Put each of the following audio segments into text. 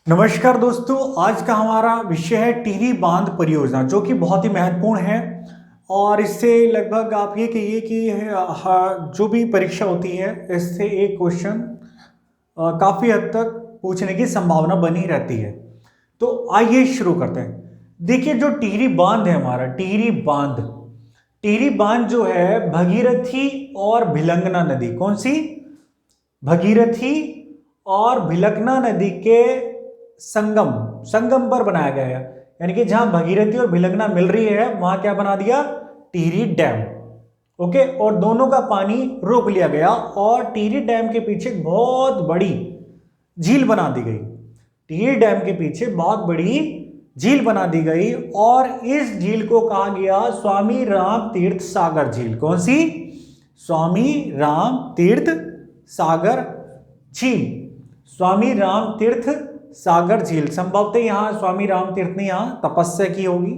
नमस्कार दोस्तों, आज का हमारा विषय है टिहरी बांध परियोजना, जो कि बहुत ही महत्वपूर्ण है। और इससे लगभग आप ये कहिए कि जो भी परीक्षा होती है इससे एक क्वेश्चन काफ़ी हद तक पूछने की संभावना बनी रहती है। तो आइए शुरू करते हैं। देखिए, जो टिहरी बांध है हमारा टिहरी बांध जो है भगीरथी और भिलंगना नदी, कौन सी? भगीरथी और भिलंगना नदी के संगम पर बनाया गया है। यानी कि जहां भगीरथी और भिलंगना मिल रही है वहां क्या बना दिया? टिहरी डैम। ओके, और दोनों का पानी रोक लिया गया और टिहरी डैम के पीछे बहुत बड़ी झील बना दी गई। टिहरी डैम के पीछे बहुत बड़ी झील बना दी गई और इस झील को कहा गया स्वामी राम तीर्थ सागर झील। कौन सी? स्वामी राम तीर्थ सागर झील। स्वामी राम तीर्थ सागर झील। संभवतः यहाँ स्वामी राम तीर्थ ने यहाँ तपस्या की होगी,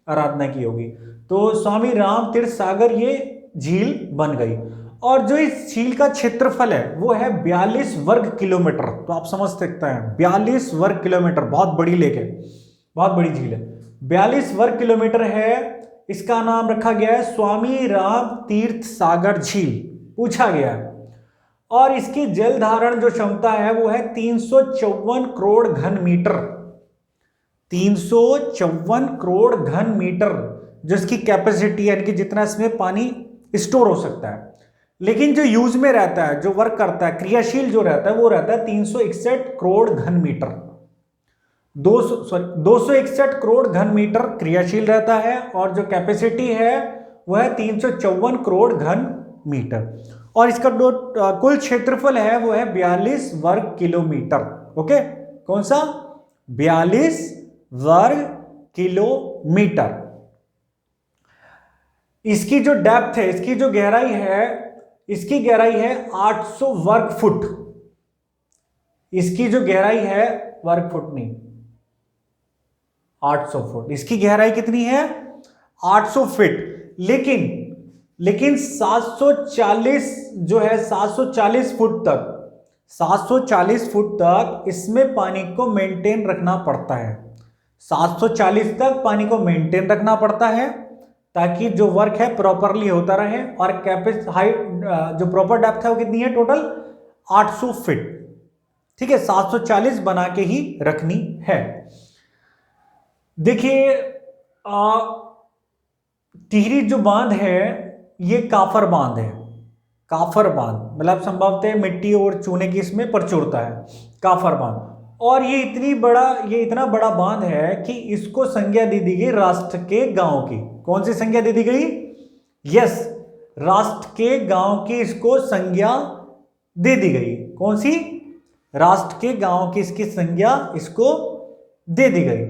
आराधना की होगी, तो स्वामी राम तीर्थ सागर ये झील बन गई। और जो इस झील का क्षेत्रफल है वो है 42 वर्ग किलोमीटर। तो आप समझ सकते हैं 42 वर्ग किलोमीटर, बहुत बड़ी लेक है, बहुत बड़ी झील है। 42 वर्ग किलोमीटर है। इसका नाम रखा गया है स्वामी राम तीर्थ सागर झील, पूछा गया है। और इसकी जल धारण जो क्षमता है वो है 354 करोड़ घन मीटर। 354 करोड़ घन मीटर जो इसकी कैपेसिटी है, यानी कि जितना इसमें पानी स्टोर हो सकता है। लेकिन जो यूज में रहता है, जो वर्क करता है, क्रियाशील जो रहता है, वो रहता है 361 करोड़ घन मीटर। 261 करोड़ घन मीटर क्रियाशील रहता है और जो कैपेसिटी है वह है 354 करोड़ घन मीटर। और इसका जो कुल क्षेत्रफल है वो है 42 वर्ग किलोमीटर। ओके, कौन सा? 42 वर्ग किलोमीटर। इसकी जो डेप्थ है, इसकी जो गहराई है, इसकी गहराई है 800 वर्ग फुट। इसकी जो गहराई है, वर्ग फुट नहीं, 800 फुट। इसकी गहराई कितनी है? 800 फीट। लेकिन 740 जो है 740 फुट तक, 740 फुट तक इसमें पानी को मेंटेन रखना पड़ता है। 740 तक पानी को मेंटेन रखना पड़ता है ताकि जो वर्क है प्रॉपरली होता रहे। और हाइट जो प्रॉपर डेप्थ है वो कितनी है? Total 800 feet. ठीक है, 740 बना के ही रखनी है। देखिए, टिहरी जो बांध है ये काफर बांध है। काफर बांध मतलब संभवतः मिट्टी और चूने की इसमें प्रचुरता है, काफर बांध। और ये इतना बड़ा बांध है कि इसको संज्ञा दे दी गई राष्ट्र के गांव की। कौन सी संज्ञा दे दी गई? यस, राष्ट्र के गांव की इसको संज्ञा दे दी गई। कौन सी? राष्ट्र के गांव की इसकी संज्ञा इसको दे दी गई।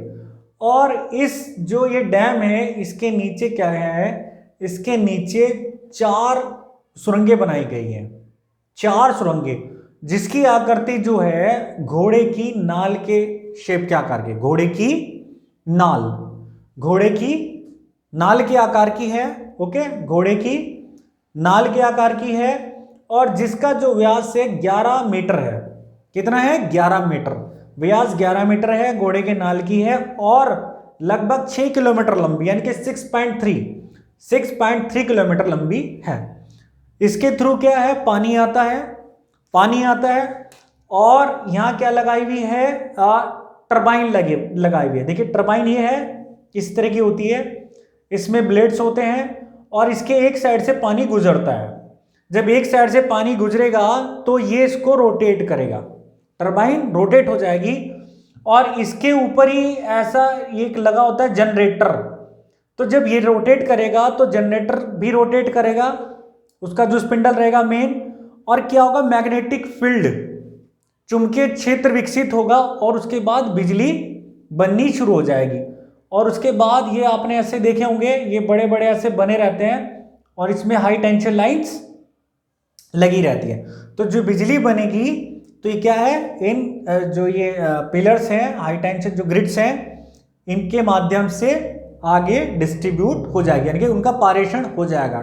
और इस जो ये डैम है इसके नीचे क्या है? इसके नीचे 4 सुरंगें बनाई गई हैं। 4 सुरंगें, जिसकी आकृति जो है घोड़े की नाल के शेप के आकार के, घोड़े की नाल के आकार की है। ओके, घोड़े की नाल के आकार की है। और जिसका जो व्यास है 11 मीटर है। कितना है? 11 मीटर व्यास, 11 मीटर है, घोड़े के नाल की है और लगभग 6 किलोमीटर लंबी, यानी कि 6.3 किलोमीटर लंबी है। इसके थ्रू क्या है? पानी आता है। और यहां क्या लगाई हुई है? टरबाइन लगाई हुई है। देखिए, टरबाइन ये है, किस तरह की होती है? इसमें ब्लेड्स होते हैं और इसके एक साइड से पानी गुजरता है। जब एक साइड से पानी गुजरेगा तो ये इसको रोटेट करेगा, टरबाइन रोटेट हो जाएगी। और इसके ऊपर ही ऐसा एक लगा होता है जनरेटर। तो जब ये रोटेट करेगा तो जनरेटर भी रोटेट करेगा, उसका जो स्पिंडल रहेगा मेन। और क्या होगा? मैग्नेटिक फील्ड, चुंबकीय क्षेत्र विकसित होगा और उसके बाद बिजली बननी शुरू हो जाएगी। और उसके बाद ये आपने ऐसे देखे होंगे, ये बड़े बड़े ऐसे बने रहते हैं और इसमें हाई टेंशन लाइंस लगी रहती है। तो जो बिजली बनेगी तो ये क्या है? इन जो ये पिलर्स हैं, हाई टेंशन जो ग्रिड्स हैं, इनके माध्यम से आगे डिस्ट्रीब्यूट हो जाएगी, यानी कि उनका पारेषण हो जाएगा,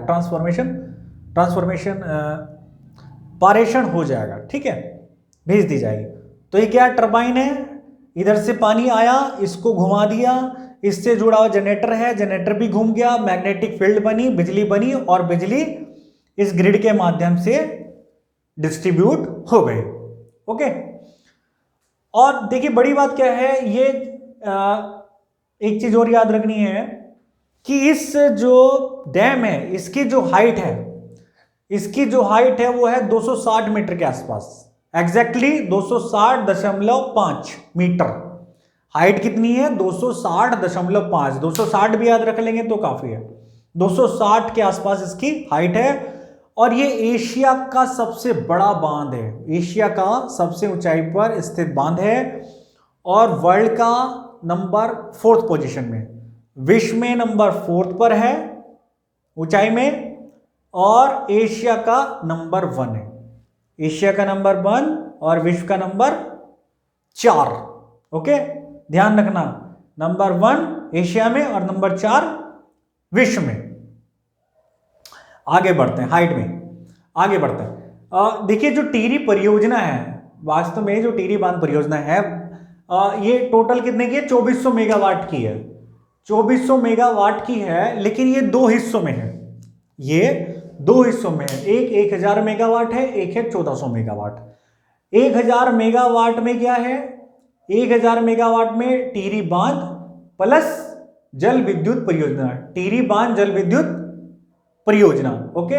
पारेषण हो जाएगा। ठीक है, भेज दी जाएगी। तो ये क्या टरबाइन है? इधर से पानी आया, इसको घुमा दिया, इससे जुड़ा हुआ जनरेटर है, जनरेटर भी घूम गया, मैग्नेटिक फील्ड बनी, बिजली बनी और बिजली इस ग्रिड के माध्यम से डिस्ट्रीब्यूट हो गई। ओके, और देखिए बड़ी बात क्या है, ये एक चीज और याद रखनी है कि इस जो डैम है इसकी जो हाइट है, इसकी जो हाइट है वो है 260 मीटर के आसपास, एग्जैक्टली 260.5 मीटर। हाइट कितनी है? 260.5। 260 भी याद रख लेंगे तो काफी है। 260 के आसपास इसकी हाइट है और ये एशिया का सबसे बड़ा बांध है, एशिया का सबसे ऊंचाई पर स्थित बांध है और वर्ल्ड का नंबर 4th पोजीशन में, विश्व में नंबर 4th पर है ऊंचाई में, और एशिया का नंबर 1 है, एशिया का नंबर 1 और विश्व का नंबर 4। ओके, ध्यान रखना, नंबर 1 एशिया में और नंबर 4 विश्व में। आगे बढ़ते हैं, हाइट में आगे बढ़ते हैं। देखिए जो टिहरी परियोजना है, वास्तव में जो टिहरी बांध परियोजना है ये टोटल कितने की है? 2400 मेगावाट की है, 2400 मेगावाट की है, लेकिन ये 2 हिस्सों में है, ये 2 हिस्सों में है। एक 1000 मेगावाट है, एक है 1400 मेगावाट। 1000 मेगावाट में क्या है? 1000 मेगावाट में टिहरी बांध प्लस जल विद्युत परियोजना, टिहरी बांध जल विद्युत परियोजना। ओके,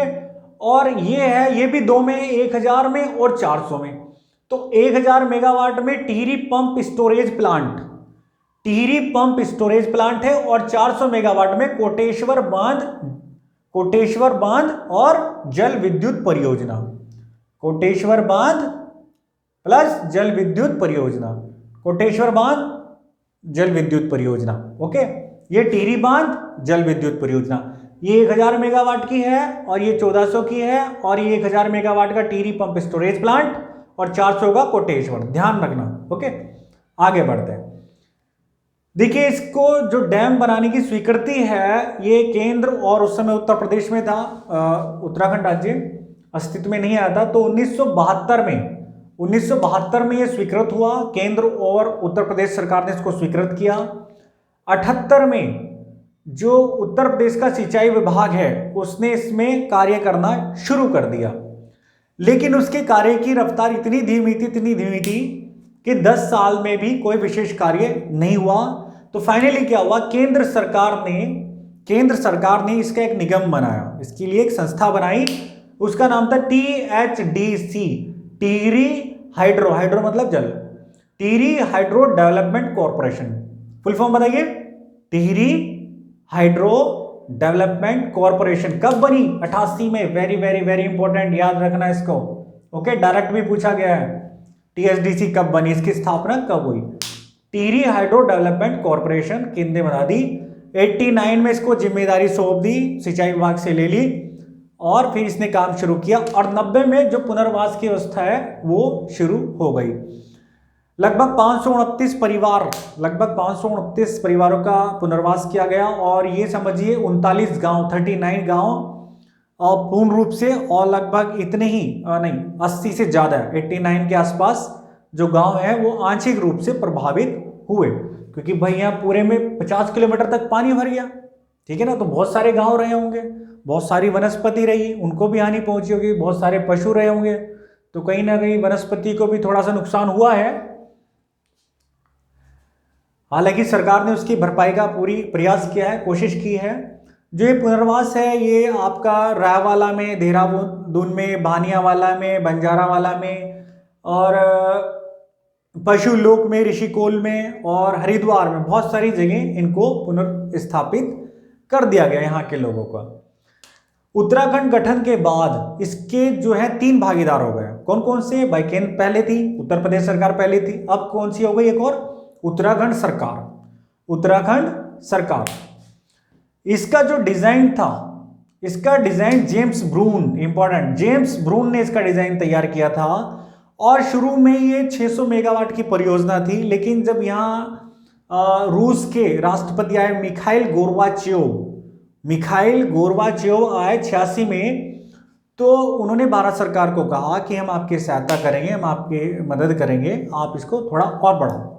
और ये है, ये भी 2 में, 1000 में और 400 में। तो 1000 मेगावाट में Tehri pump storage plant, Tehri pump storage plant है, और 400 मेगावाट में कोटेश्वर बांध, कोटेश्वर बांध और जल विद्युत परियोजना, कोटेश्वर बांध प्लस जल विद्युत परियोजना, कोटेश्वर बांध जल विद्युत परियोजना। ओके, ये टिहरी बांध जल विद्युत परियोजना, ये 1000 मेगावाट की है और ये 1400 की है, और ये 1000 मेगावाट का टिहरी पंप स्टोरेज प्लांट और 400 का कोटेश्वर, ध्यान रखना। ओके, आगे बढ़ते हैं। देखिए इसको जो डैम बनाने की स्वीकृति है, ये केंद्र और उस समय उत्तर प्रदेश में था, उत्तराखंड राज्य अस्तित्व में नहीं आया था, तो 1972 में ये स्वीकृत हुआ, केंद्र और उत्तर प्रदेश सरकार ने इसको स्वीकृत किया। 78 में जो उत्तर प्रदेश का सिंचाई विभाग है उसने इसमें कार्य करना शुरू कर दिया, लेकिन उसके कार्य की रफ्तार इतनी धीमी थी कि 10 साल में भी कोई विशेष कार्य नहीं हुआ। तो फाइनली क्या हुआ, केंद्र सरकार ने इसका एक निगम बनाया, इसके लिए एक संस्था बनाई, उसका नाम था THDC, टिहरी हाइड्रो, हाइड्रो मतलब जल, Tehri hydro development corporation. Full form बताइए, टिहरी हाइड्रो डेवलपमेंट कॉर्पोरेशन। कब बनी? 88 में। वेरी वेरी वेरी इंपॉर्टेंट, याद रखना इसको। ओके, डायरेक्ट भी पूछा गया है, THDC कब बनी, इसकी स्थापना कब हुई? टिहरी हाइड्रो डेवलपमेंट कॉर्पोरेशन केंद्र ने बना दी। 89 में इसको जिम्मेदारी सौंप दी, सिंचाई विभाग से ले ली और फिर इसने काम शुरू किया, और 90 में जो पुनर्वास की व्यवस्था है वो शुरू हो गई। लगभग 529 परिवारों का पुनर्वास किया गया, और ये समझिए 39 गांव, 39 गांव पूर्ण रूप से, और लगभग इतने ही नहीं 80 से ज़्यादा 89 के आसपास जो गांव है वो आंशिक रूप से प्रभावित हुए, क्योंकि भाई यहाँ पूरे में 50 किलोमीटर तक पानी भर गया, ठीक है ना। तो बहुत सारे गांव रहे होंगे, बहुत सारी वनस्पति रही, उनको भी हानि पहुंची होगी, बहुत सारे पशु रहे होंगे, तो कहीं ना कहीं वनस्पति को भी थोड़ा सा नुकसान हुआ है। हालांकि सरकार ने उसकी भरपाई का पूरी प्रयास किया है, कोशिश की है। जो ये पुनर्वास है ये आपका रायवाला में, देहरादून में, भानियावाला में, बंजारावाला में, और पशुलोक में, ऋषिकोल में और हरिद्वार में, बहुत सारी जगह इनको पुनर्स्थापित कर दिया गया यहाँ के लोगों का। उत्तराखंड गठन के बाद इसके जो है 3 भागीदार हो गए। कौन कौन से? भाई केंद्र पहले थी, उत्तर प्रदेश सरकार पहले थी, अब कौन सी हो गई एक और? उत्तराखंड सरकार। उत्तराखंड सरकार, इसका जो डिजाइन था, इसका डिजाइन जेम्स ब्रून, इंपॉर्टेंट, जेम्स ब्रून ने इसका डिजाइन तैयार किया था, और शुरू में ये 600 मेगावाट की परियोजना थी, लेकिन जब यहाँ रूस के राष्ट्रपति आए मिखाइल गोर्बाचेव आए 86 में, तो उन्होंने भारत सरकार को कहा कि हम आपकी सहायता करेंगे, हम आपकी मदद करेंगे, आप इसको थोड़ा और बढ़ाओ।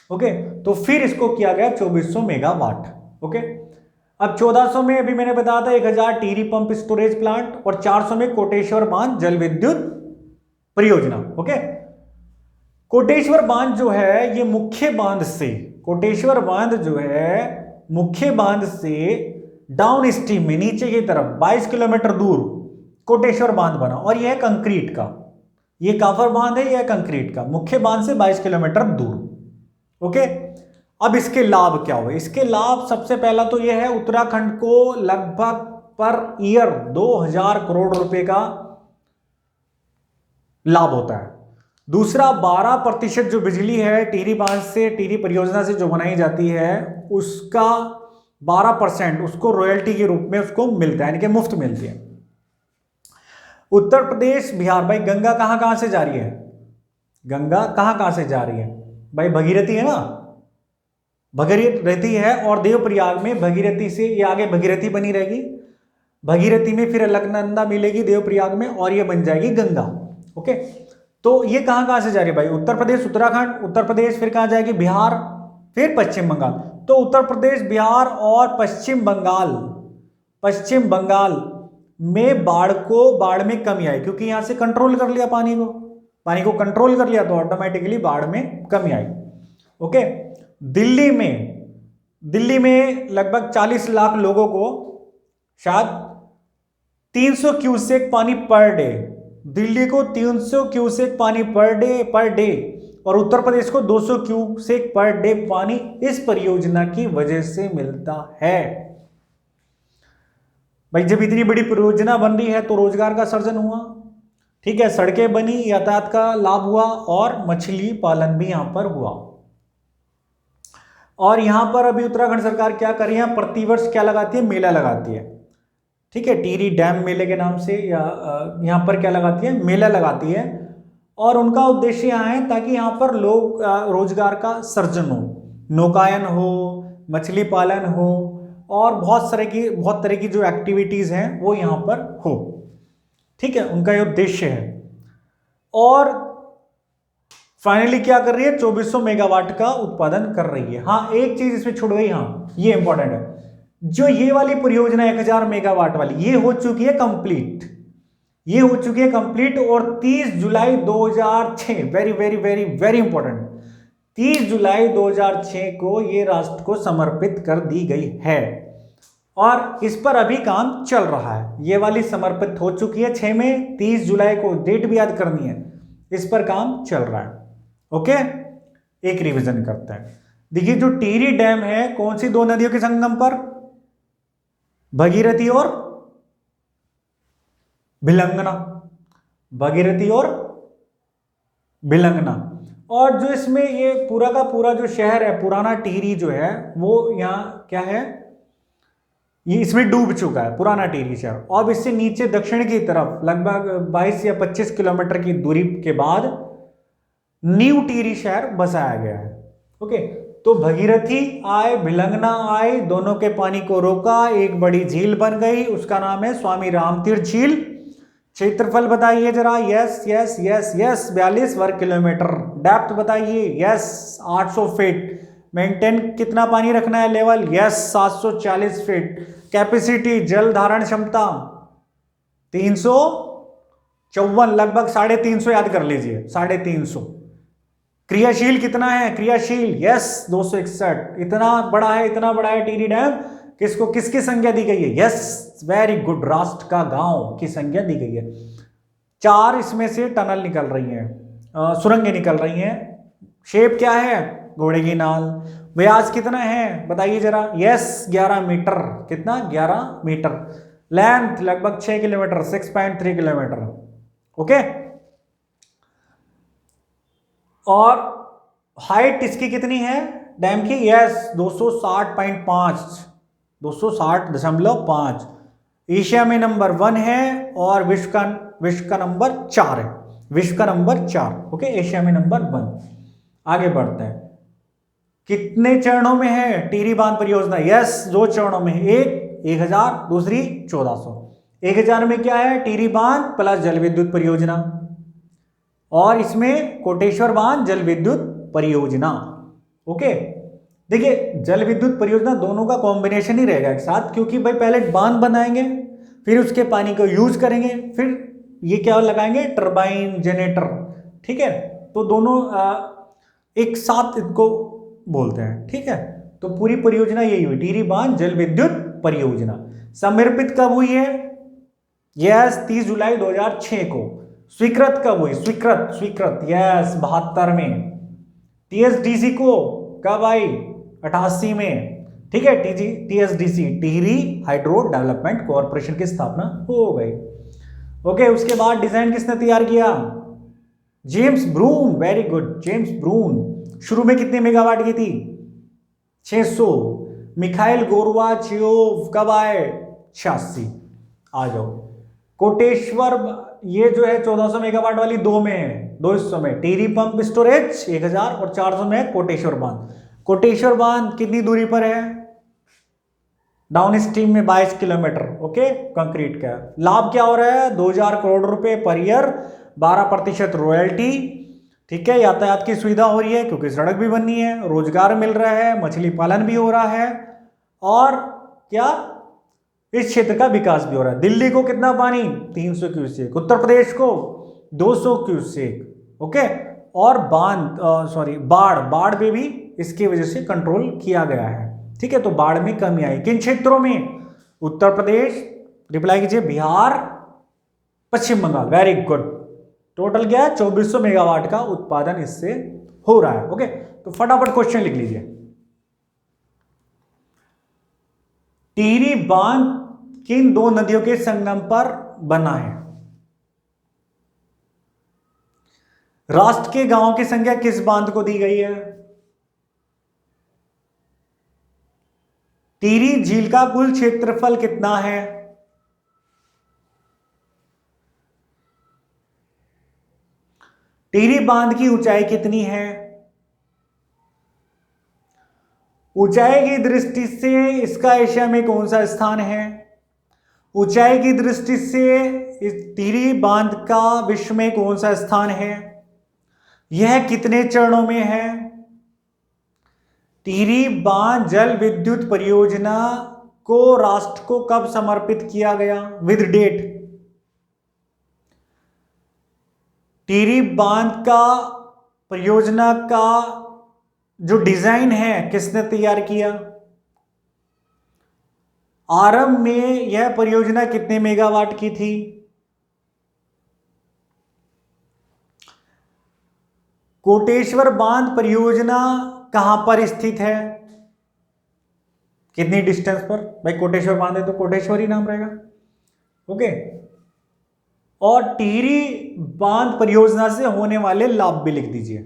ओके, तो फिर इसको किया गया 2400 मेगावाट। ओके, अब 1400 में अभी मैंने बताया था 1000 टीरी पंप स्टोरेज प्लांट, और 400 में कोटेश्वर बांध जल विद्युत परियोजना। ओके, कोटेश्वर बांध जो है ये मुख्य बांध से, कोटेश्वर बांध जो है मुख्य बांध से डाउन स्ट्रीम में नीचे की तरफ 22 किलोमीटर दूर कोटेश्वर बांध बना, और यह कंक्रीट का, ये काफर बांध है, यह कंक्रीट का, मुख्य बांध से 22 किलोमीटर दूर। ओके, अब इसके लाभ क्या हुए? इसके लाभ सबसे पहला तो यह है उत्तराखंड को लगभग पर ईयर 2000 करोड़ रुपए का लाभ होता है। दूसरा, 12% जो बिजली है टिहरी बांध से, टिहरी परियोजना से जो बनाई जाती है उसका 12% उसको रॉयल्टी के रूप में उसको मिलता है, यानी कि मुफ्त मिलती है। उत्तर प्रदेश, बिहार, भाई गंगा कहां से जा रही है? गंगा कहां से जा रही है भाई? भगीरथी है ना, भगीरथी है, और देवप्रयाग में भगीरथी से ये आगे भगीरथी बनी रहेगी, भगीरथी में फिर अलकनंदा मिलेगी देवप्रयाग में, और ये बन जाएगी गंगा। ओके, तो ये कहां से जा रही है भाई? उत्तर प्रदेश, उत्तराखंड, उत्तर प्रदेश, फिर कहां जाएगी? बिहार, फिर पश्चिम बंगाल। तो उत्तर प्रदेश, बिहार और पश्चिम बंगाल में बाढ़ में कमी आई, क्योंकि यहां से कंट्रोल कर लिया पानी को कंट्रोल कर लिया, तो ऑटोमेटिकली बाढ़ में कमी आई। ओके, दिल्ली में लगभग 40 लाख लोगों को शायद 300 क्यूसेक पानी पर डे, दिल्ली को 300 क्यूसेक पानी पर डे, और उत्तर प्रदेश को 200 क्यूसेक पर डे पानी इस परियोजना की वजह से मिलता है। भाई जब इतनी बड़ी परियोजना बन रही है तो रोजगार का सृजन हुआ, ठीक है, सड़कें बनी, यातायात का लाभ हुआ, और मछली पालन भी यहां पर हुआ। और यहां पर अभी उत्तराखंड सरकार क्या कर रही है? प्रतिवर्ष क्या लगाती है? मेला लगाती है, ठीक है, टिहरी डैम मेले के नाम से, या यहाँ पर क्या लगाती है? मेला लगाती है, और उनका उद्देश्य यहाँ है ताकि यहाँ पर लोग रोजगार का सृजन हो, नौकायन हो, मछली पालन हो, और बहुत तरह की जो एक्टिविटीज हैं वो यहाँ पर हो, ठीक है, उनका ये उद्देश्य है। और फाइनली क्या कर रही है? 2400 मेगावाट का उत्पादन कर रही है। हाँ, एक चीज इसमें छूट गई, हाँ ये इंपॉर्टेंट है, जो ये वाली परियोजना 1000 मेगावाट वाली ये हो चुकी है कंप्लीट, और 30 जुलाई 2006, very very very very important, 30 जुलाई 2006 को ये राष्ट्र को समर्पित कर दी गई है, और इस पर अभी काम चल रहा है। ये वाली समर्पित हो चुकी है 6 में, 30 जुलाई को डेट भी याद करनी है, इस पर काम चल रहा है। ओके, एक रिवीजन करते हैं। देखिए, जो टिहरी डैम है कौन सी दो नदियों के संगम पर? भगीरथी और भिलंगना, भगीरथी और भिलंगना। और जो इसमें ये पूरा का पूरा जो शहर है पुराना टिहरी जो है वो यहाँ क्या है, ये इसमें डूब चुका है पुराना टिहरी शहर। अब इससे नीचे दक्षिण की तरफ लगभग 22 या 25 किलोमीटर की दूरी के बाद न्यू टिहरी शहर बसाया गया है। ओके, तो भगीरथी आए, भिलंगना आए, दोनों के पानी को रोका, एक बड़ी झील बन गई, उसका नाम है स्वामी रामतीर्थ झील। क्षेत्रफल बताइए जरा? यस यस यस यस 42 वर्ग किलोमीटर। डेप्थ बताइए? Yes 800 feet. मेंटेन कितना पानी रखना है लेवल? Yes 740 feet. कैपेसिटी जल धारण क्षमता 354, लगभग 350 याद कर लीजिए, 350। क्रियाशील कितना है? क्रियाशील यस 261। इतना बड़ा है टिहरी डैम, किसकी संज्ञा दी गई है? यस वेरी गुड, राष्ट्र का गांव की संज्ञा दी गई है। 4 इसमें से टनल निकल रही हैं, सुरंगें निकल रही हैं। शेप क्या है? घोड़े की नाल। व्यास कितना है बताइए जरा? Yes 11 metre. कितना? 11 मीटर। लेंथ लगभग 6 किलोमीटर, 6.3 किलोमीटर। ओके, और हाइट इसकी कितनी है डैम की? यस 260.5, 260.5। एशिया में नंबर 1 है और विश्व का नंबर 4 है, विश्व का नंबर 4। ओके, एशिया में नंबर 1। आगे बढ़ते हैं। कितने चरणों में है टिहरी बांध परियोजना? यस 2 चरणों में है, एक 1000, दूसरी 1400। 1000 में क्या है? टिहरी बांध प्लस जल विद्युत परियोजना, और इसमें कोटेश्वर बांध जल विद्युत परियोजना। ओके, देखिए जल विद्युत परियोजना दोनों का कॉम्बिनेशन ही रहेगा एक साथ, क्योंकि भाई पहले बांध बनाएंगे, फिर उसके पानी को यूज करेंगे, फिर ये क्या लगाएंगे, टरबाइन जनरेटर, ठीक है। तो दोनों एक साथ इनको बोलते हैं, ठीक है। तो पूरी परियोजना यही हुई, टिहरी बांध जल विद्युत परियोजना। समर्पित कब हुई है, यस 30 जुलाई 2006 को। स्वीकृत कब हुई, स्वीकृत स्वीकृत यस 72 में। टीएसडीसी को कब आई, 88 में, ठीक है। TSDC Tehri hydro development corporation की स्थापना हो गई। ओके, उसके बाद डिजाइन किसने तैयार किया, जेम्स ब्रून, वेरी गुड, जेम्स ब्रून। शुरू में कितने मेगावाट की थी, 600। मिखाइल गोर्बाचेव कब आए, 86। आ जाओ। कोटेश्वर ये जो है 1400 मेगावाट वाली दो में है, दो हिस्सों में। टिहरी पंप स्टोरेज 1000 और 400 में है कोटेश्वर बांध। कोटेश्वर बांध कितनी दूरी पर है, डाउन स्ट्रीम में 22 किलोमीटर, ओके, कंक्रीट का। लाभ क्या हो रहा है, 2000 करोड़ रुपए पर ईयर, 12% रॉयल्टी, ठीक है। यातायात की सुविधा हो रही है क्योंकि सड़क भी बननी है, रोजगार मिल रहा है, मछली पालन भी हो रहा है, और क्या, इस क्षेत्र का विकास भी हो रहा है। दिल्ली को कितना पानी, 300 क्यूसेक, उत्तर प्रदेश को 200 क्यूसेक, ओके। और बाढ़ में भी इसकी वजह से कंट्रोल किया गया है, ठीक है। तो बाढ़ में कमी आई किन क्षेत्रों में, उत्तर प्रदेश, रिप्लाई कीजिए, बिहार, पश्चिम बंगाल, वेरी गुड। टोटल क्या है, 2400 मेगावाट का उत्पादन इससे हो रहा है, ओके। तो फटाफट क्वेश्चन लिख लीजिए। टिहरी बांध किन दो नदियों के संगम पर बना है, राष्ट्र के गांवों की संख्या किस बांध को दी गई है, टिहरी झील का कुल क्षेत्रफल कितना है, टिहरी बांध की ऊंचाई कितनी है, ऊंचाई की दृष्टि से इसका एशिया में कौन सा स्थान है, ऊंचाई की दृष्टि से इस टिहरी बांध का विश्व में कौन सा स्थान है, यह कितने चरणों में है, टिहरी बांध जल विद्युत परियोजना को राष्ट्र को कब समर्पित किया गया, विद डेट, टिहरी बांध का परियोजना का जो डिजाइन है किसने तैयार किया, आरंभ में यह परियोजना कितने मेगावाट की थी, कोटेश्वर बांध परियोजना कहां पर स्थित है, कितनी डिस्टेंस पर, भाई कोटेश्वर बांध है तो कोटेश्वर ही नाम रहेगा, ओके। और टिहरी बांध परियोजना से होने वाले लाभ भी लिख दीजिए,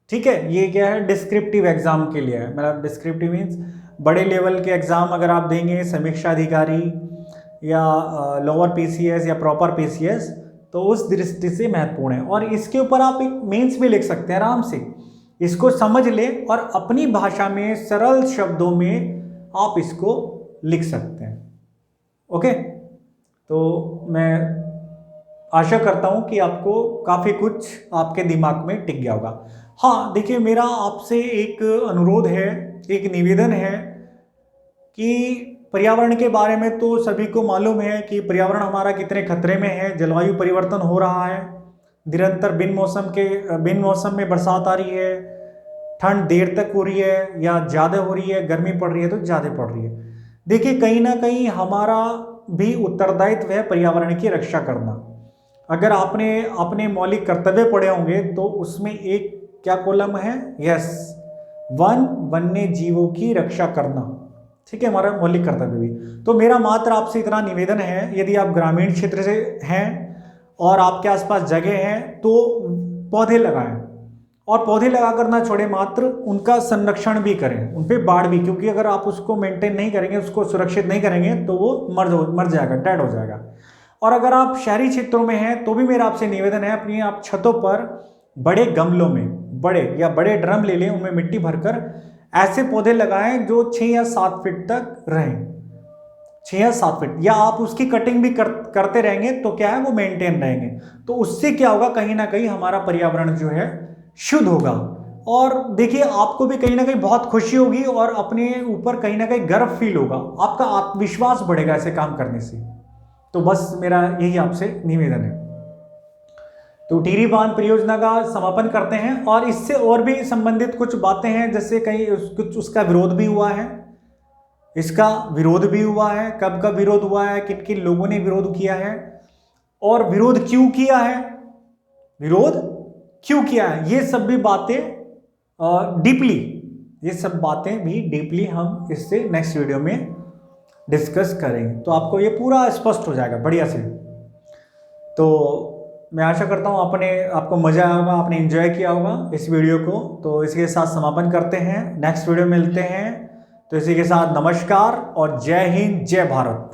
ठीक है। ये क्या है, डिस्क्रिप्टिव एग्जाम के लिए है, मतलब डिस्क्रिप्टिव मीन्स बड़े लेवल के एग्जाम अगर आप देंगे, समीक्षा अधिकारी या लोअर पीसीएस या प्रॉपर पीसीएस, तो उस दृष्टि से महत्वपूर्ण है। और इसके ऊपर आप एक मेंस भी लिख सकते हैं आराम से, इसको समझ ले और अपनी भाषा में सरल शब्दों में आप इसको लिख सकते हैं, ओके। तो मैं आशा करता हूं कि आपको काफ़ी कुछ आपके दिमाग में टिक गया होगा। हाँ देखिए, मेरा आपसे एक अनुरोध है, एक निवेदन है कि पर्यावरण के बारे में तो सभी को मालूम है कि पर्यावरण हमारा कितने खतरे में है, जलवायु परिवर्तन हो रहा है, निरंतर बिन मौसम में बरसात आ रही है, ठंड देर तक हो रही है या ज़्यादा हो रही है, गर्मी पड़ रही है तो ज़्यादा पड़ रही है। देखिए कहीं ना कहीं हमारा भी उत्तरदायित्व है पर्यावरण की रक्षा करना। अगर आपने अपने मौलिक कर्तव्य पढ़े होंगे तो उसमें एक क्या कॉलम है, यस, वन्य जीवों की रक्षा करना, ठीक है, हमारा मौलिक कर्तव्य भी। तो मेरा मात्र आपसे इतना निवेदन है, यदि आप ग्रामीण क्षेत्र से हैं और आपके आसपास जगह है तो पौधे लगाएं, और पौधे लगा कर ना छोड़े, मात्र उनका संरक्षण भी करें, उन पर बाढ़ भी, क्योंकि अगर आप उसको मेंटेन नहीं करेंगे, उसको सुरक्षित नहीं करेंगे तो वो मर जाएगा, डेड हो जाएगा। और अगर आप शहरी क्षेत्रों में हैं तो भी मेरा आपसे निवेदन है, अपनी आप छतों पर बड़े गमलों में, बड़े ड्रम ले लें, उनमें मिट्टी भरकर ऐसे पौधे लगाएं जो 6 या 7 फीट तक रहें, 6 या 7 फीट, या आप उसकी कटिंग भी करते रहेंगे तो क्या है, वो मेंटेन रहेंगे। तो उससे क्या होगा, कहीं ना कहीं हमारा पर्यावरण जो है शुद्ध होगा। और देखिए आपको भी कहीं ना कहीं बहुत खुशी होगी और अपने ऊपर कहीं ना कहीं गर्व फील होगा, आपका आत्मविश्वास बढ़ेगा ऐसे काम करने से। तो बस मेरा यही आपसे निवेदन है। तो टिहरी बांध परियोजना का समापन करते हैं, और इससे और भी संबंधित कुछ बातें हैं, जैसे कहीं कुछ उसका विरोध भी हुआ है, इसका विरोध भी हुआ है, कब कब विरोध हुआ है, किन किन लोगों ने विरोध किया है और विरोध क्यों किया है, विरोध क्यों किया है, ये सब भी बातें डीपली, ये सब बातें भी डीपली हम इससे नेक्स्ट वीडियो में डिस्कस करेंगे, तो आपको ये पूरा स्पष्ट हो जाएगा बढ़िया से। तो मैं आशा करता हूँ आपको मज़ा आया होगा, आपने एंजॉय किया होगा इस वीडियो को। तो इसी के साथ समापन करते हैं, नेक्स्ट वीडियो में मिलते हैं। तो इसी के साथ नमस्कार और जय हिंद, जय भारत।